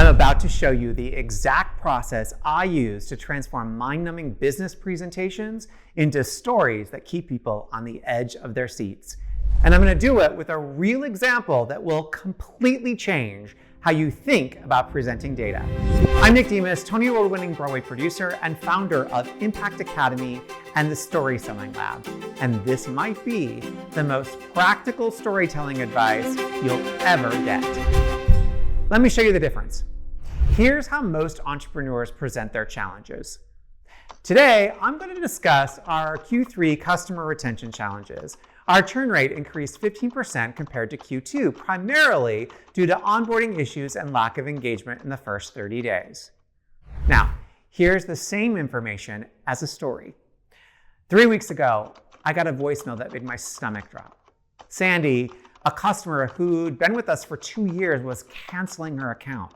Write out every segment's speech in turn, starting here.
I'm about to show you the exact process I use to transform mind-numbing business presentations into stories that keep people on the edge of their seats. And I'm going to do it with a real example that will completely change how you think about presenting data. I'm Nick Demas, Tony Award-winning Broadway producer and founder of Impact Academy and the StorySelling Lab. And this might be the most practical storytelling advice you'll ever get. Let me show you the difference. Here's how most entrepreneurs present their challenges. Today, I'm going to discuss our Q3 customer retention challenges. Our churn rate increased 15% compared to Q2, primarily due to onboarding issues and lack of engagement in the first 30 days. Now, here's the same information as a story. 3 weeks ago, I got a voicemail that made my stomach drop. Sandy, a customer who'd been with us for 2 years, was canceling her account.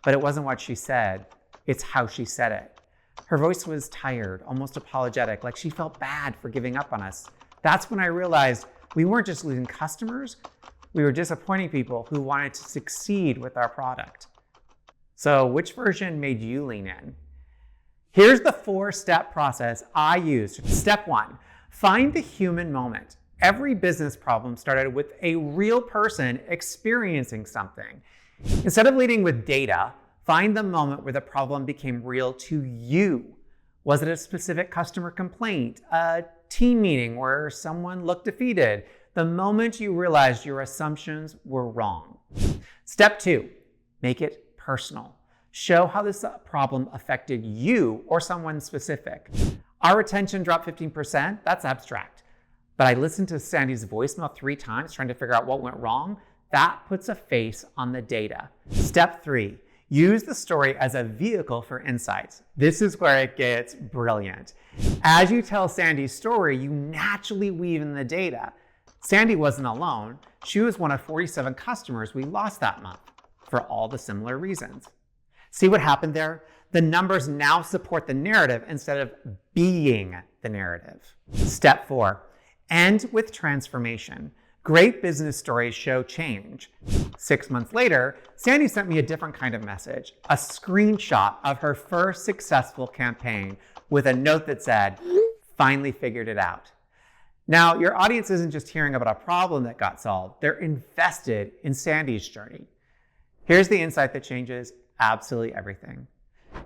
But it wasn't what she said, it's how she said it. Her voice was tired, almost apologetic, like she felt bad for giving up on us. That's when I realized we weren't just losing customers, we were disappointing people who wanted to succeed with our product. So which version made you lean in? Here's the 4-step process I used. Step 1, find the human moment. Every business problem started with a real person experiencing something. Instead of leading with data, find the moment where the problem became real to you. Was it a specific customer complaint, a team meeting where someone looked defeated? The moment you realized your assumptions were wrong. Step 2, make it personal. Show how this problem affected you or someone specific. Our retention dropped 15%, that's abstract. But I listened to Sandy's voicemail 3 times trying to figure out what went wrong. That puts a face on the data. Step 3, use the story as a vehicle for insights. This is where it gets brilliant. As you tell Sandy's story, you naturally weave in the data. Sandy wasn't alone. She was one of 47 customers we lost that month for all the similar reasons. See what happened there? The numbers now support the narrative instead of being the narrative. Step 4, end with transformation. Great business stories show change. 6 months later, Sandy sent me a different kind of message, a screenshot of her first successful campaign with a note that said, "Finally figured it out." Now, your audience isn't just hearing about a problem that got solved, they're invested in Sandy's journey. Here's the insight that changes absolutely everything.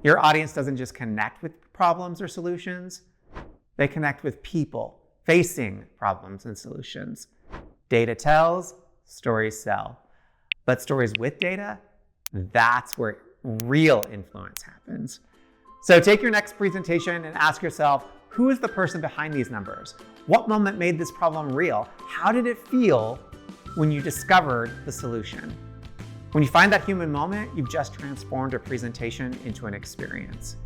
Your audience doesn't just connect with problems or solutions, they connect with people facing problems and solutions. Data tells, stories sell. But stories with data, that's where real influence happens. So take your next presentation and ask yourself, who is the person behind these numbers? What moment made this problem real? How did it feel when you discovered the solution? When you find that human moment, you've just transformed a presentation into an experience.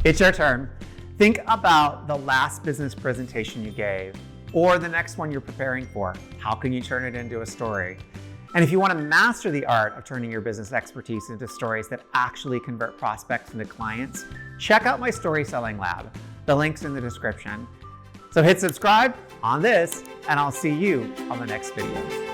It's your turn. Think about the last business presentation you gave, or the next one you're preparing for. How can you turn it into a story? And if you want to master the art of turning your business expertise into stories that actually convert prospects into clients, check out my StorySelling Lab. The link's in the description. So hit subscribe on this, and I'll see you on the next video.